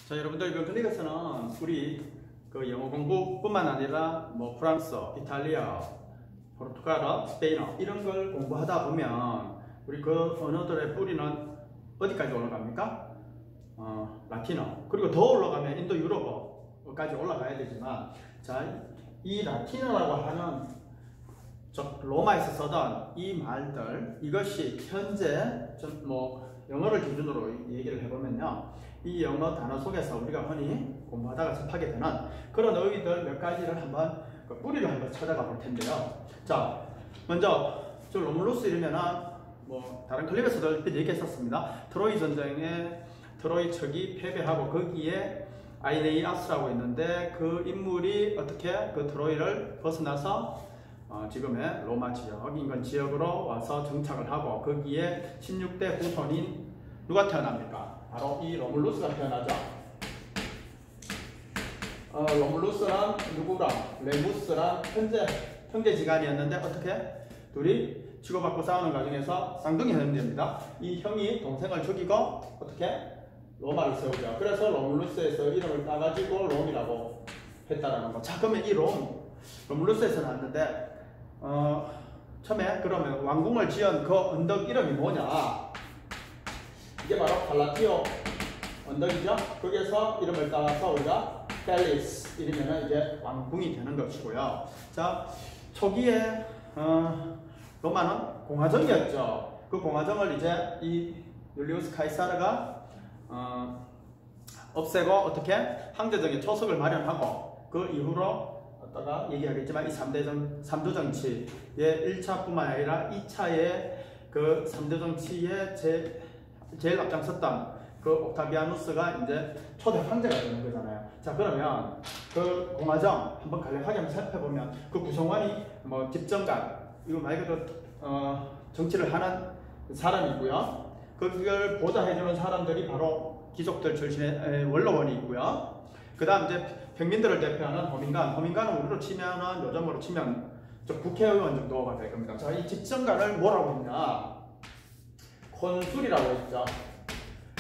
자, 여러분들 그 클릭에서는 우리 그 영어 공부뿐만 아니라 뭐 프랑스, 이탈리아, 포르투갈어, 스페인어 이런 걸 공부하다 보면 우리 그 언어들의 뿌리는 어디까지 올라갑니까? 라틴어. 그리고 더 올라가면 인도 유럽어까지 올라가야 되지만, 자, 이 라틴어라고 하는 로마에서 쓰던 이 말들, 이것이 현재 뭐 영어를 기준으로 얘기를 해보면요, 이 영어 단어 속에서 우리가 흔히 공부하다가 접하게 되는 그런 어휘들 몇 가지를 한번 그 뿌리를 한번 찾아가 볼 텐데요. 자, 먼저 저 로물루스 이러면은 뭐 다른 클립에서도 얘기했었습니다. 트로이 전쟁에 트로이 척이 패배하고 거기에 아이네이아스라고 있는데 그 인물이 어떻게 그 트로이를 벗어나서 지금의 로마 지역, 인근 지역으로 와서 정착을 하고 거기에 16대 후손인 누가 태어납니까? 바로 이 로물루스가 태어나죠. 로물루스랑 누구랑 레무스랑 형제지간이었는데 어떻게? 둘이 치고받고 싸우는 과정에서 쌍둥이 형제입니다. 이 형이 동생을 죽이고 어떻게? 로마를 세우죠. 그래서 로물루스에서 이름을 따가지고 롬이라고 했다라는 거. 자, 그러면 이 로물루스에서 나왔는데 처음에 그러면 왕궁을 지은 그 언덕 이름이 뭐냐? 이게 바로 팔라티오 언덕이죠. 거기에서 이름을 따서 우리가 팰리스 이러면은 이제 왕궁이 되는 것이고요. 자, 초기에 로마는 공화정이었죠. 그 공화정을 이제 이 율리우스 카이사르가 없애고 어떻게 항대적인 초석을 마련하고 그 이후로 아까 얘기하겠지만 이 3두 정치의 1차뿐만 아니라 2차의 그 3대 정치에 제일 앞장섰던 그 옥타비아누스가 이제 초대 황제가 되는 거잖아요. 자, 그러면 그 공화정 한번 간략하게 한번 살펴보면 그 구성원이 뭐 집정관, 이거 말 그대로 정치를 하는 사람이고요. 그걸 보좌해주는 사람들이 바로 귀족들 출신의 원로원이 있고요. 그 다음 이제 평민들을 대표하는 호민관은 우리로 치면은 요즘으로 치면 국회의원 정도가 될 겁니다. 자, 이 집정관을 뭐라고 했냐? 콘술이라고 했죠.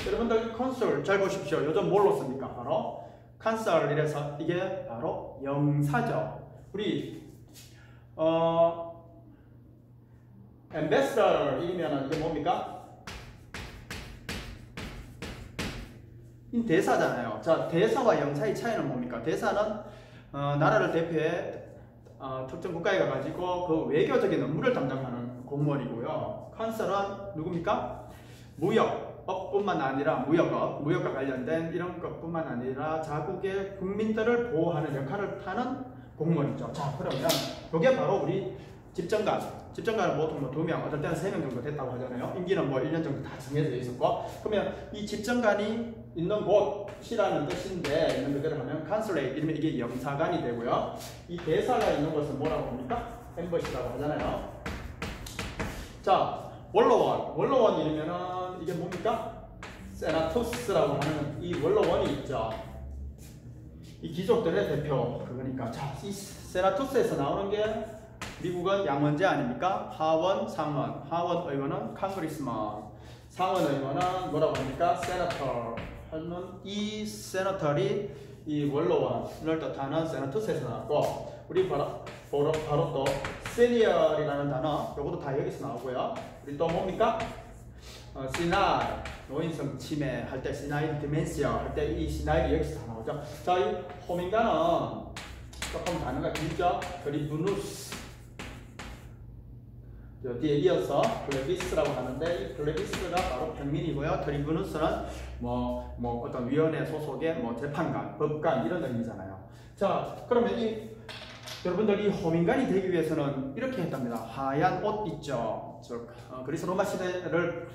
여러분들 콘술 잘 보십시오. 요즘 뭘로 씁니까? 바로 칸설 이래서 이게 바로 영사죠. 우리 엠베스터 이면은 이게 뭡니까? 대사잖아요. 자, 대사와 영사의 차이는 뭡니까? 대사는 나라를 대표해 특정 국가에 가가지고 그 외교적인 업무를 담당하는 공무원이고요. 컨설은 누굽니까? 무역업뿐만 아니라 무역과 관련된 이런 것뿐만 아니라 자국의 국민들을 보호하는 역할을 하는 공무원이죠. 자, 그러면 이게 바로 우리 집정관은 보통 뭐 2명, 어떨 때는 3명 정도 됐다고 하잖아요. 임기는 뭐 1년 정도 다 정해져 있었고, 그러면 이 집정관이 있는 곳이라는 뜻인데, 있는 그대로 하면 컨슐레이트, 이러면 이게 영사관이 되고요. 이 대사가 있는 곳은 뭐라고 합니까? 엠버시라고 하잖아요. 자, 원로원 이러면은 이게 뭡니까? 세나투스라고 하는 이 원로원이 있죠. 이 귀족들의 대표, 그거니까. 자, 이 세나투스에서 나오는 게 미국은 양원제 아닙니까? 하원, 상원, 하원 의원은 컨그리스먼, 상원 의원은 뭐라고 합니까? 세너터 하는 이 세너터리 이 원로원을 뜻하는 세너투스에서 나왔고, 우리 바로 또 시니어이라는 단어, 요것도 다 여기서 나오고요. 우리 또 뭡니까? 시나이, 노인성 치매 할 때 시나이 디멘시아 할 때 이 시나이 여기서 다 나오죠. 자, 이 호민가는 조금 단어가 길죠? 트리부누스. 뒤에 이어서 플레비스라고 하는데 이 플레비스가 바로 평민이고요. 트리부누스는 뭐 어떤 위원회 소속의 뭐 재판관, 법관 이런 의미잖아요. 자, 그러면 여러분들이 호민관이 되기 위해서는 이렇게 했답니다. 하얀 옷 있죠. 즉 그리스 로마 시대를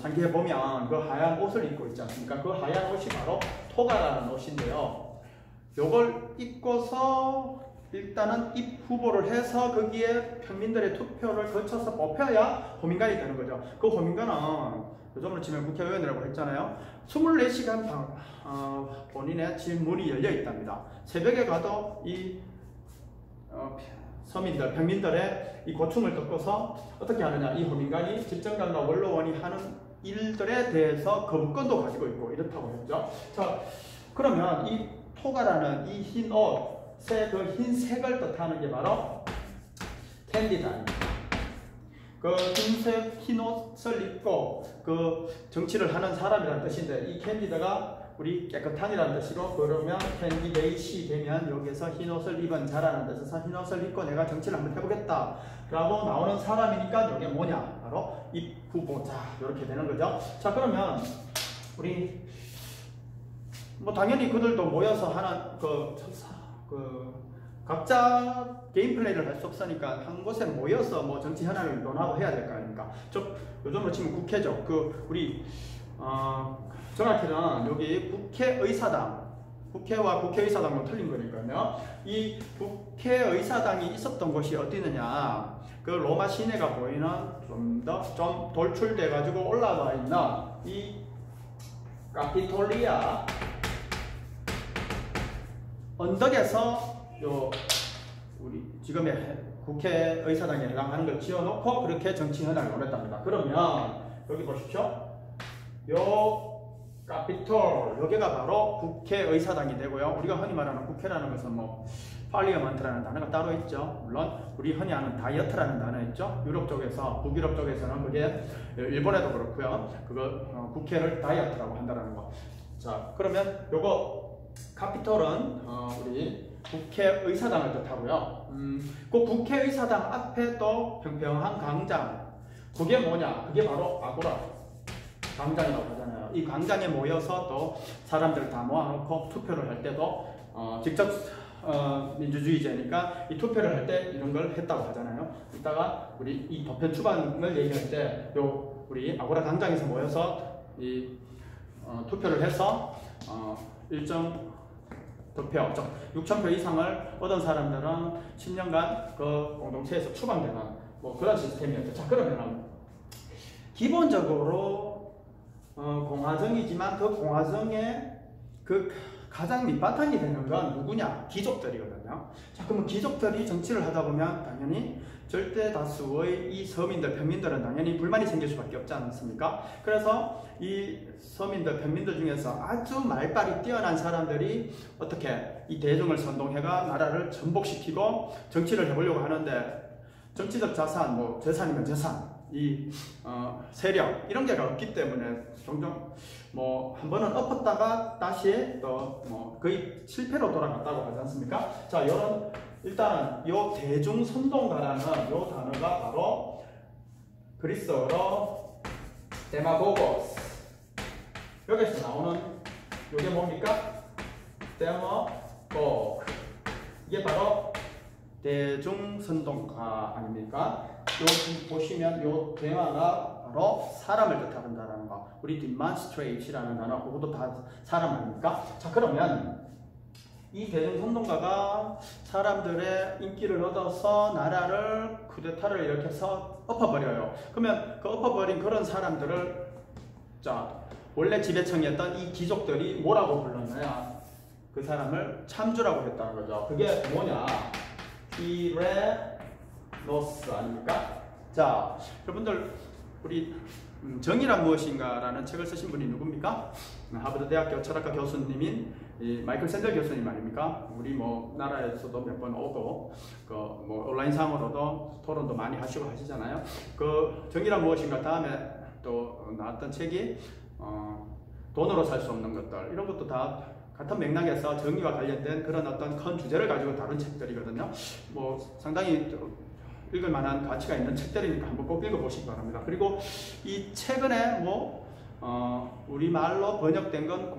상기해 보면 그 하얀 옷을 입고 있지 않습니까? 그 하얀 옷이 바로 토가라는 옷인데요. 요걸 입고서 일단은 입 후보를 해서 거기에 평민들의 투표를 거쳐서 뽑혀야 호민관이 되는 거죠. 그 호민관은 요즘으로 치면 국회의원이라고 했잖아요. 24시간 본인의 질문이 열려 있답니다. 새벽에 가도 이 서민들, 평민들의 이 고충을 겪어서 어떻게 하느냐, 이 호민관이 집정관과 원로원이 하는 일들에 대해서 거부권도 가지고 있고 이렇다고 했죠. 자, 그러면 이 토가라는 이 흰 옷의 그 흰색을 뜻하는 게 바로 캔디다. 그 흰색 흰 옷을 입고 그 정치를 하는 사람이라는 뜻인데 이 캔디다가 우리 깨끗한이라는 뜻이고 그러면 캔디데이시 되면 여기서 흰 옷을 입은 자라는 뜻에서 흰 옷을 입고 내가 정치를 한번 해보겠다 라고 나오는 사람이니까 이게 뭐냐 바로 이 후보자 이렇게 되는 거죠. 자, 그러면 우리 뭐 당연히 그들도 모여서 하는 각자 개인 플레이를 할 수 없으니까 한 곳에 모여서 뭐 정치 현안을 논하고 해야 될 거 아닙니까? 요즘으로 치면 국회죠. 우리 정확히는 여기 국회의사당, 국회와 국회의사당은 틀린 거니까요. 이 국회의사당이 있었던 곳이 어디느냐? 그 로마 시내가 보이는 좀 돌출돼 가지고 올라와 있는 이 카피톨리아 언덕에서 우리 지금의 국회의사당에 해당하는 걸 지어놓고 그렇게 정치 현안을 논했답니다. 그러면 여기 보십시오. 요 카피톨 여기가 바로 국회의사당이 되고요. 우리가 흔히 말하는 국회라는 것은 뭐 파리어먼트라는 단어가 따로 있죠. 물론 우리 흔히 아는 다이어트라는 단어 있죠. 유럽 쪽에서 북유럽 쪽에서는 그게 일본에도 그렇고요. 국회를 다이어트라고 한다는 거. 자, 그러면 요거 카피톨은 우리 국회의사당을 뜻하고요. 그 국회의사당 앞에 또 평평한 광장. 그게 뭐냐? 그게 바로 아고라 광장이라고 하잖아요. 이 광장에 모여서 또 사람들 다 모아놓고 투표를 할 때도 직접 민주주의제니까 이 투표를 할 때 이런 걸 했다고 하잖아요. 이따가 우리 이 보편 추방을 얘기할 때 우리 아고라 광장에서 모여서 이 투표를 해서 일정 득표 6,000표 이상을 얻은 사람들은 10년간 그 공동체에서 추방되는 뭐 그런 시스템이었죠. 자, 그러면 기본적으로 공화정이지만 그 공화정의 그 가장 밑바탕이 되는 건 누구냐? 귀족들이거든요. 자, 그러면 귀족들이 정치를 하다 보면 당연히 절대 다수의 이 서민들, 평민들은 당연히 불만이 생길 수밖에 없지 않습니까? 그래서 이 서민들, 평민들 중에서 아주 말빨이 뛰어난 사람들이 어떻게 이 대중을 선동해가 나라를 전복시키고 정치를 해보려고 하는데 정치적 자산, 뭐 재산이면 재산, 이 세력 이런 게 없기 때문에 종종 뭐 한 번은 엎었다가 다시 또 뭐 거의 실패로 돌아갔다고 하지 않습니까? 자, 요런 일단은 요 대중선동가라는 요 단어가 바로 그리스어로 데마고고스 여기서 나오는 요게 뭡니까? 데마고그 이게 바로 대중선동가 아닙니까? 여기 보시면 요 대화가 바로 사람을 뜻한다는 거. 우리 demonstrate이라는 단어, 그것도 다 사람 아닙니까? 자, 그러면 이 대중선동가가 사람들의 인기를 얻어서 나라를 쿠데타를 일으켜서 엎어버려요. 그러면 그 엎어버린 그런 사람들을 자 원래 지배층이었던 이 귀족들이 뭐라고 불렀나요? 그 사람을 참주라고 했다는 거죠. 그게 뭐냐? 티레노스 아닙니까? 자, 여러분들 우리 정의란 무엇인가 라는 책을 쓰신 분이 누굽니까? 하버드 대학교 철학과 교수님인 마이클 샌델 교수님 아닙니까? 우리 뭐 나라에서도 몇 번 오고 뭐 온라인상으로도 토론도 많이 하시고 하시잖아요. 그 정의란 무엇인가 다음에 또 나왔던 책이 돈으로 살 수 없는 것들 이런 것도 다 같은 맥락에서 정의와 관련된 그런 어떤 큰 주제를 가지고 다룬 책들이거든요. 뭐 상당히 읽을 만한 가치가 있는 책들이니까 한번 꼭 읽어보시기 바랍니다. 그리고 이 최근에 뭐 우리말로 번역된 건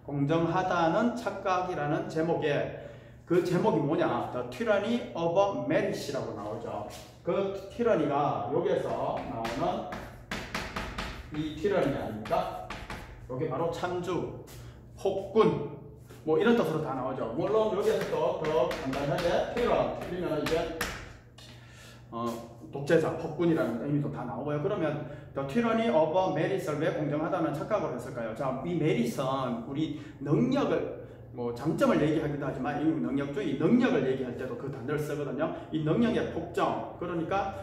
공정하다는 착각이라는 제목에 그 제목이 뭐냐? The Tyranny of Merit이라고 나오죠. 그 티라니가 여기에서 나오는 이 티라니 아닙니까? 여기 바로 참주, 폭군 뭐 이런 뜻으로 다 나오죠. 물론 여기에서 또 더 간단하게 티라니는 이제 독재자, 폭군이라는 의미도 다 나오고요. 그러면 The Tyranny of Merit을 왜 공정하다는 착각을 했을까요? 자, 이 메릿은 우리 능력을 뭐 장점을 얘기하기도 하지만 이 능력주의, 능력을 얘기할 때도 그 단어를 쓰거든요. 이 능력의 폭정, 그러니까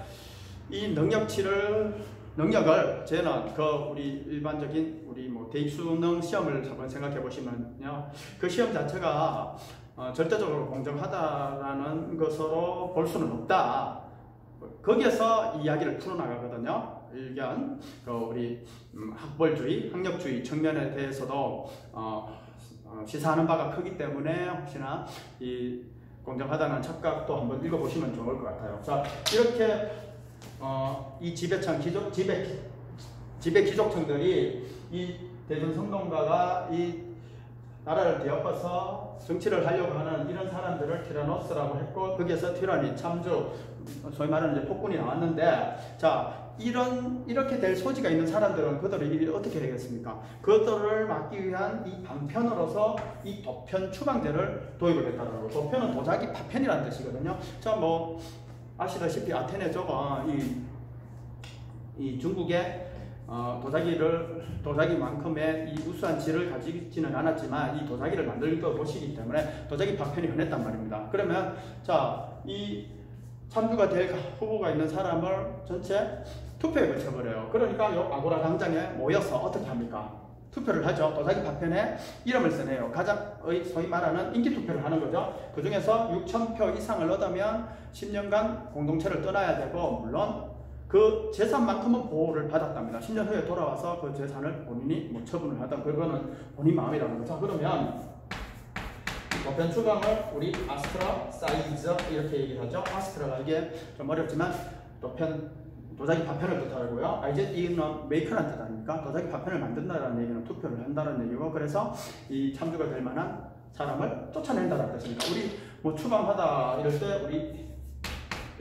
이 능력치를 능력을 저는 우리 일반적인 우리 뭐 대입 수능 시험을 한번 생각해 보시면요, 그 시험 자체가 절대적으로 공정하다라는 것으로 볼 수는 없다. 거기에서 이야기를 풀어나가거든요. 일견 우리 학벌주의, 학력주의 측면에 대해서도 시사하는 바가 크기 때문에 혹시나 이 공정하다는 착각도 한번 읽어보시면 좋을 것 같아요. 자, 이렇게 이 지배 귀족층들이 이 대전성동가가 이 나라를 뒤엎어서 정치를 하려고 하는 이런 사람들을 티라노스라고 했고, 거기에서 티라니, 참주, 소위 말하는 이제 폭군이 나왔는데, 자, 이렇게 될 소지가 있는 사람들은 그들의 일이 어떻게 되겠습니까? 그들을 막기 위한 이 방편으로서 이 도편 추방제를 도입을 했다라고. 도편은 도자기 파편이라는 뜻이거든요. 자, 뭐 아시다시피 아테네저가 이 중국의 도자기만큼의 이 우수한 질을 가지지는 않았지만 이 도자기를 만들던 곳이기 때문에 도자기 파편이 흔했단 말입니다. 그러면 자, 이 참주가 될 후보가 있는 사람을 전체 투표에 거쳐버려요. 그러니까 이 아고라 광장에 모여서 어떻게 합니까? 투표를 하죠. 도자기 파편에 이름을 쓰네요. 가장 소위 말하는 인기 투표를 하는 거죠. 그 중에서 6,000표 이상을 얻으면 10년간 공동체를 떠나야 되고, 물론 그 재산만큼은 보호를 받았답니다. 10년 후에 돌아와서 그 재산을 본인이 뭐 처분을 하던, 그거는 본인 마음이라는 거죠. 그러면 보편 추방을 우리 아스트라 사이즈 이렇게 얘기하죠. 아스트라가 이게 좀 어렵지만 도자기 파편을 뜻하고요. 이제는 메이커란 뜻 아닙니까? 도자기 파편을 만든다는 얘기는 투표를 한다는 얘기고, 그래서 이 참주가 될 만한 사람을 쫓아낸다는 뜻입니다. 우리 뭐 추방하다 이럴 때 우리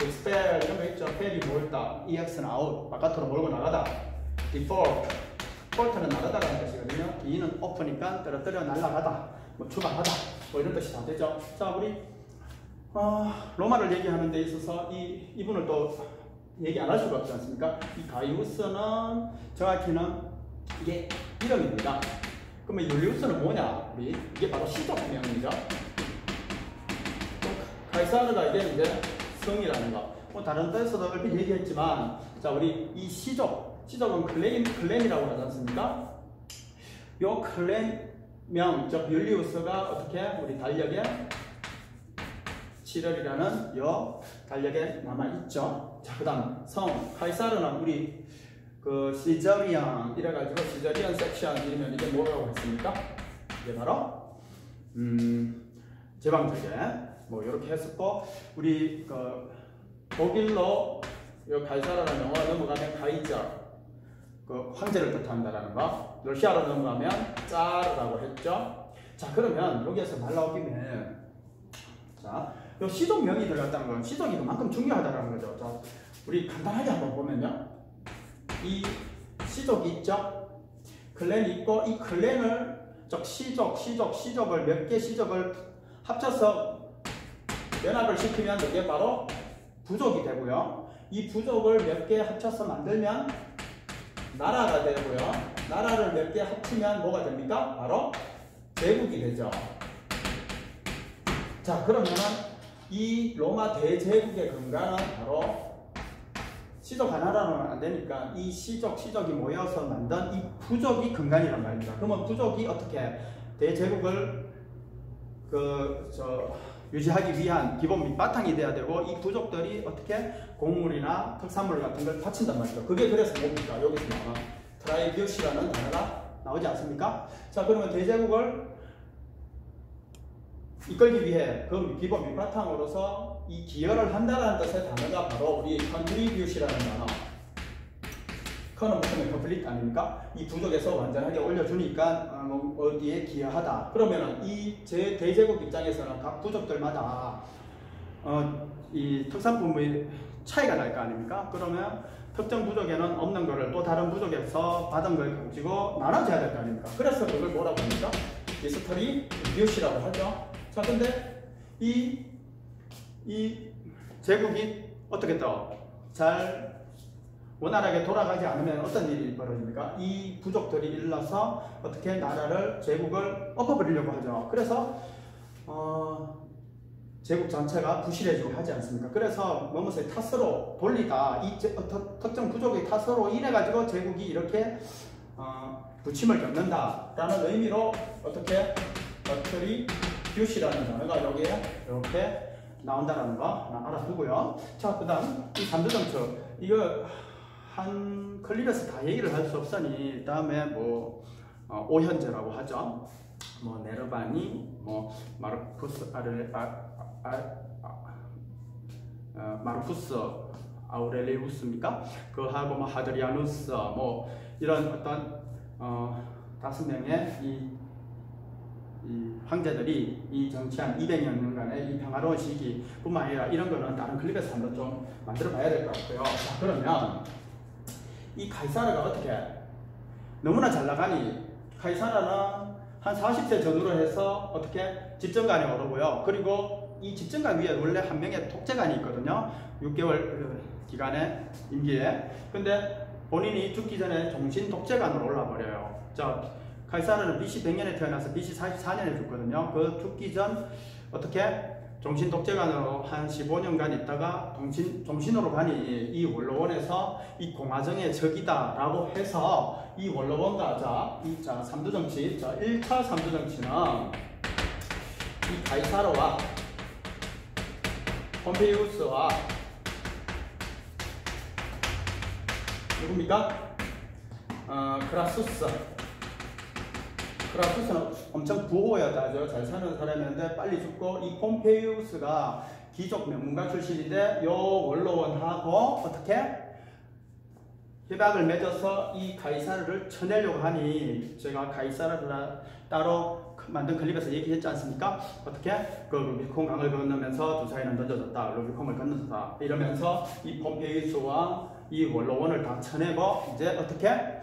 expel 이런 거 있죠. 펠이 몰다, ex는 out, 바깥으로 몰고 나가다, default, default는 나가다라는 뜻이거든요. e는 open이니까 떨어뜨려 날아가다, 뭐 추방하다, 뭐 이런 뜻이 다 되죠. 자, 우리 로마를 얘기하는 데 있어서 이분을 또 얘기 안 할 수가 없지 않습니까? 이 가이우스는 정확히는 이게 이름입니다. 그러면 율리우스는 뭐냐? 이게 바로 시족명이죠. 카이사르가 이게 이제 성이라는 거. 뭐 다른 데서도 얼핏 얘기했지만, 자, 우리 이 시족은 클랜이라고 하지 않습니까? 요 클랜명, 즉 율리우스가 어떻게 우리 달력에 7월이라는 요 달력에 남아있죠. 자, 그 다음 성 카이사르는 우리 시저리안 이래가지고 시저리안 섹션 이러면 이게 뭐라고 했습니까? 이게 바로 제방제게 뭐 이렇게 했었고, 우리 독일로 요 카이사르라는 영어가 넘어가면 카이저, 황제를 뜻한다라는 거. 러시아로 넘어가면 짜르라고 했죠. 자, 그러면 여기에서 말 나온 김에, 자, 요 시족명이 들어갔다는 건 시족이 그만큼 중요하다는 거죠. 자, 우리 간단하게 한번 보면요, 이 시족이 있죠. 클랜이 있고, 이 클랜을 시족을 몇 개 시족을 합쳐서 연합을 시키면 이게 바로 부족이 되고요. 이 부족을 몇 개 합쳐서 만들면 나라가 되고요. 나라를 몇 개 합치면 뭐가 됩니까? 바로 제국이 되죠. 자, 그러면은 이 로마 대제국의 근간은 바로 시족 하나로는 안 되니까 이 시족이 모여서 만든 이 부족이 근간이란 말입니다. 그러면 부족이 어떻게 대제국을 유지하기 위한 기본 밑바탕이 돼야 되고, 이 부족들이 어떻게 곡물이나 특산물 같은 걸 바친단 말이죠. 그게 그래서 뭡니까? 여기서 나와 트라이뷰시라는 단어가 나오지 않습니까? 자, 그러면 대제국을 이끌기 위해 그 기본 밑바탕으로서 이 기여를 한다는 뜻의 단어가 바로 우리 contribute이라는 단어. 컨은 무슨 complete 아닙니까? 이 부족에서 완전하게 올려주니까 어디에 기여하다. 그러면은 이 대제국 입장에서는 각 부족들마다 이 특산품의 차이가 날 거 아닙니까? 그러면 특정 부족에는 없는 거를 또 다른 부족에서 받은 걸 가지고 나눠줘야 될 거 아닙니까? 그래서 그걸 뭐라고 합니까? 디스트리뷰시라고 하죠. 자, 근데 이 제국이 어떻게 또 잘 원활하게 돌아가지 않으면 어떤 일이 벌어집니까? 이 부족들이 일러서 어떻게 나라를, 제국을 엎어버리려고 하죠. 그래서 제국 전체가 부실해지고 하지 않습니까? 그래서 뭐뭐의 탓으로 돌리다 이 특정 부족의 탓으로 인해 가지고 제국이 이렇게 부침을 겪는다라는 의미로 어떻게 attribute이라는 단어가 여기에 이렇게 나온다는 거 알아두고요. 자, 그다음 이 삼두정치 이거 한 클립에서 다 얘기를 할 수 없으니 다음에 뭐 오현제라고 하죠. 뭐 네르바니, 뭐 마르쿠스 마르쿠스 아우렐리우스입니까? 그하고 뭐 하드리아누스 뭐 이런 어떤 5명의 이 황제들이 이 정치한 200년간의 이 평화로운 시기뿐만 아니라 이런 거는 다른 클립에서 한번 좀 만들어 봐야 될 것 같고요. 자, 그러면 이 카이사르가 어떻게 너무나 잘 나가니 카이사르는 한 40세 전후로 해서 어떻게 집정관에 오르고요. 그리고 이 집정관 위에 원래 한 명의 독재관이 있거든요. 6개월 기간의 임기에. 근데 본인이 죽기 전에 종신 독재관으로 올라버려요. 자, 카이사르는 BC 100년에 태어나서 BC 44년에 죽거든요. 그 죽기 전 어떻게 종신 독재관으로 한 15년간 있다가 종신으로 가니 이 원로원에서 이 공화정의 적이다 라고 해서 이 원로원과 자, 삼두정치, 자, 1차 삼두정치는 이 카이사르와 폼페이우스와 누굽니까? 크라수스는 엄청 부호였다죠. 잘 사는 사람이었는데 빨리 죽고, 이 폼페이우스가 귀족 명문가 출신인데 요 원로원하고 어떻게 협약을 맺어서 이 카이사르를 쳐내려고 하니, 제가 카이사르를 따로 만든 클립에서 얘기했지 않습니까? 어떻게 그 루비콘 강을 건너면서 두 사이는 던져졌다, 루비콘을 건너졌다 이러면서 이 폼페이우스와 이 원로원을 다 쳐내고 이제 어떻게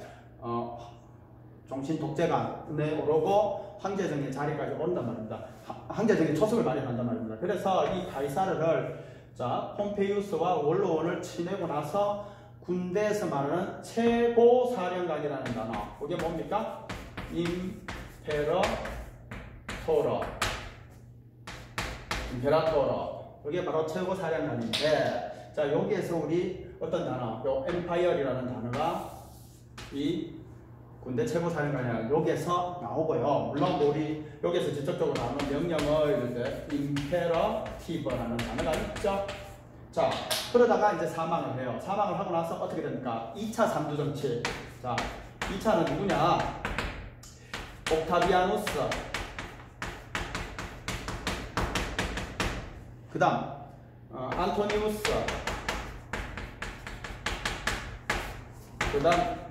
종신 독재관에 오르고 황제정의 자리까지 오른단 말입니다. 황제정의 초석을 마련한단 말입니다. 그래서 이 카이사르를 자 폼페이우스와 원로원을 치내고 나서 군대에서 말하는 최고 사령관이라는 단어, 그게 뭡니까? 임페라토로, 이게 바로 최고 사령관인데, 자 여기에서 우리 어떤 단어, 요 엠파이어이라는 단어가 이 군대 최고 사령관이야 여기에서 나오고요. 물론 우리 여기에서 직접적으로 나오는 명령을 이제 임페러티브라는 단어가 있죠. 자, 그러다가 이제 사망을 해요. 사망을 하고 나서 어떻게 됩니까? 2차 삼두정치. 자, 2차는 누구냐? 옥타비아누스. 그 다음 안토니우스. 그 다음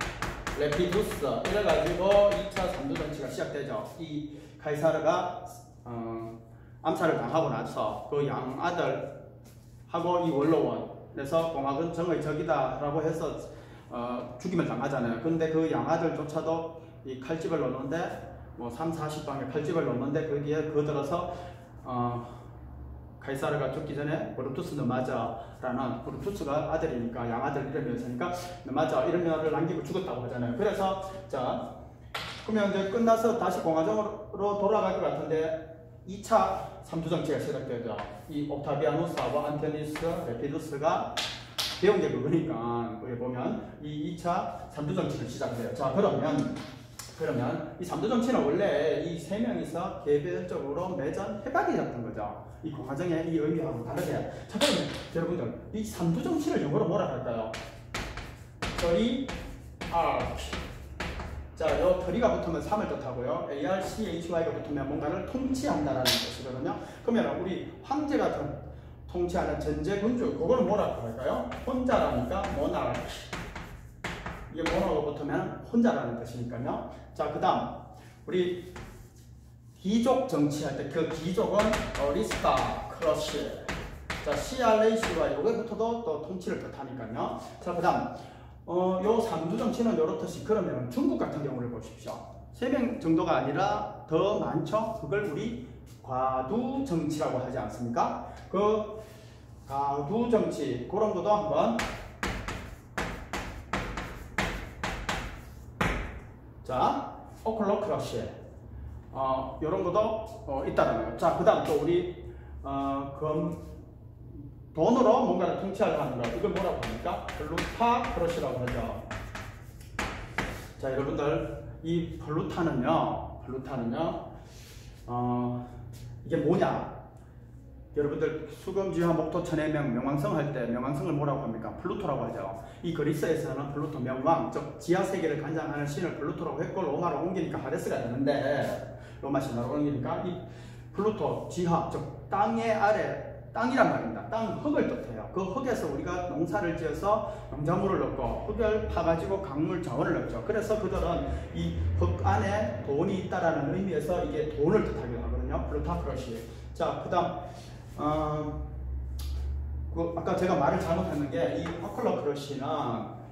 레피두스. 이래가지고 2차 삼두정치가 시작되죠. 이 카이사르가 암살을 당하고 나서 그 양아들 하고 이 원로원에서 공화정의 적이다 라고 해서 죽임을 당하잖아요. 근데 그 양아들조차도 이 칼집을 놓는데 뭐 30-40방의 칼집을 놓는데 거기에 거들어서 카이사르가 죽기 전에 브루투스 너마저라는, 브루투스가 아들이니까 양아들 이름이었으니까 너마저 이런 명을 남기고 죽었다고 하잖아요. 그래서 자 그러면 이제 끝나서 다시 공화정으로 돌아갈 것 같은데 2차 삼두정치가 시작되죠. 이 옥타비아누스하고 안토니우스, 레피두스가 배운 게 그거니까 거기 보면 이 2차 삼두정치를 시작해요. 자 그러면 이 삼두정치는 원래 이 세 명이서 개별적으로 맺은 협약이었던 거죠. 이 공화정의 이 의미하고 다르게. 자 그러면 여러분들 이 삼두정치를 영어로 뭐라 할까요? 트리아르키. 자, 요 트리가 붙으면 3을 뜻하고요. ARCHY가 붙으면 뭔가를 통치한다라는 것이거든요. 그러면 우리 황제 같은 통치하는 전제군주, 그걸 뭐라고 할까요? 혼자라니까 모나르키. 이게 모나가 붙으면 혼자라는 뜻이니까요. 자, 그 다음 우리 귀족 정치할 때 그 귀족은 어리스타크러시. 자, CRACY 요게 붙어도 또 통치를 뜻하니까요. 자, 그 다음 요 삼두정치는 요렇듯이. 그러면 중국 같은 경우를 보십시오. 3명 정도가 아니라 더 많죠. 그걸 우리 과두정치라고 하지 않습니까? 그 과두정치 그런 것도 한번 자 오클로크러시 요런 것도 있다라는 거. 자, 그 다음 또 우리 돈으로 뭔가를 통치하려 하는 거. 이걸 뭐라고 합니까? 플루타크러시라고 하죠. 자, 여러분들 이 플루타는요, 이게 뭐냐? 여러분들 수금지화 목토 천해명 명왕성 할 때 명왕성을 뭐라고 합니까? 플루토라고 하죠. 이 그리스에서는 플루토 명왕, 즉 지하 세계를 관장하는 신을 플루토라고 했고 로마로 옮기니까 하데스가 되는데 로마 신화로 옮기니까 이 플루토 지하, 즉 땅의 아래 땅이란 말입니다. 땅 흙을 뜻해요. 그 흙에서 우리가 농사를 지어서 농작물을 넣고 흙을 파가지고 강물 자원을 넣죠. 그래서 그들은 이 흙 안에 돈이 있다라는 의미에서 이게 돈을 뜻하기도 하거든요. 플루타크러시. 자, 그다음 아까 제가 말을 잘못했는 게 이 어클러크러시는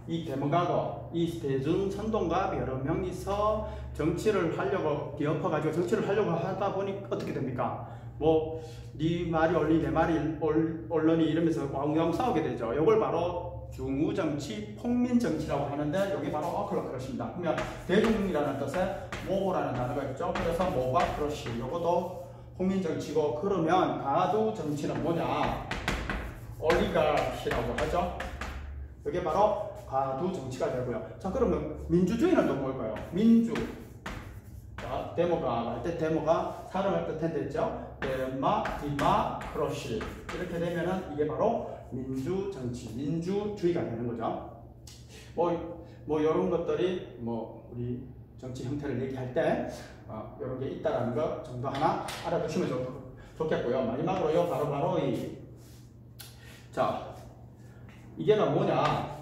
이 데모가고 이 대중 선동가 여러 명이서 정치를 하려고 뒤엎어가지고 정치를 하려고 하다 보니 어떻게 됩니까? 뭐 네 말이 옳니 내 말이 옳으니 이러면서 왕왕 싸우게 되죠. 이걸 바로 중우정치, 폭민정치라고 하는데 이게 바로 어클러크러시입니다. 그러면 대중이라는 뜻에 모라는 단어가 있죠. 그래서 모가 크러시, 이것도 폭민정치고. 그러면 가두정치는 뭐냐? 올리가시라고 하죠. 이게 바로 가두정치가 되고요. 자, 그러면 민주주의는 또 뭘까요? 민주. 자, 데모가 할 때 데모가 사람을 뜻했죠. 디마크러시. 이렇게 되면은 이게 바로 민주정치, 민주주의가 되는 거죠. 뭐 이런 것들이 뭐 우리 정치 형태를 얘기할 때 이런 게 있다라는 거 정도 하나 알아두시면 좋겠고요. 마지막으로요, 바로 자, 이게가 뭐냐?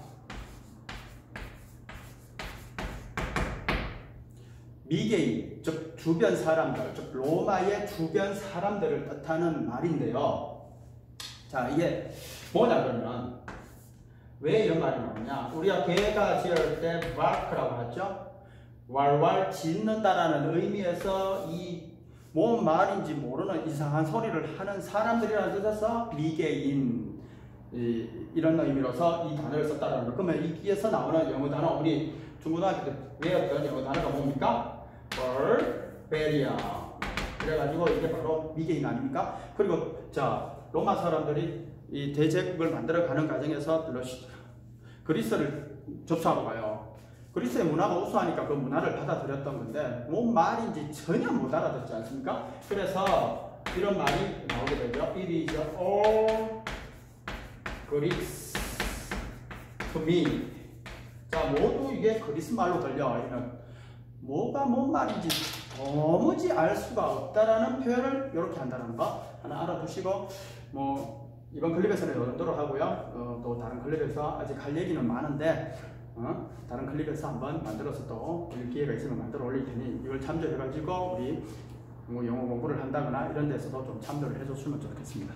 미개인, 즉 주변 사람들, 즉 로마의 주변 사람들을 뜻하는 말인데요. 자, 이게 뭐냐 그러면 왜 이런 말이 나오냐? 우리가 개가 지을 때 바크라고 하죠. 왈왈 짖는다라는 의미에서 이 뭔 말인지 모르는 이상한 소리를 하는 사람들이라는 뜻에서 미개인 이런 의미로서 이 단어를 썼다는 거. 그러면 여기에서 나오는 영어 단어, 우리 중고등학교 때 외웠던 영어 단어가 뭡니까? 버베리아. 그래가지고 이게 바로 미개인 아닙니까? 그리고 자, 로마 사람들이 이 대제국을 만들어가는 과정에서 그리스를 접수하고 가요. 그리스의 문화가 우수하니까 그 문화를 받아들였던 건데 뭔 말인지 전혀 못 알아듣지 않습니까? 그래서 이런 말이 나오게 되죠. It is all Greeks to me. 자, 모두 이게 그리스 말로 들려. 이런 뭐가 뭔 말인지 도무지 알 수가 없다라는 표현을 이렇게 한다는 거 하나 알아두시고, 뭐 이번 클립에서는 이 정도로 하고요. 또 다른 클립에서 아직 할 얘기는 많은데 다른 클립에서 한번 만들어서 또 올릴 기회가 있으면 만들어 올릴 테니 이걸 참조해가지고 우리 뭐 영어 공부를 한다거나 이런 데서도 좀 참조를 해줬으면 좋겠습니다.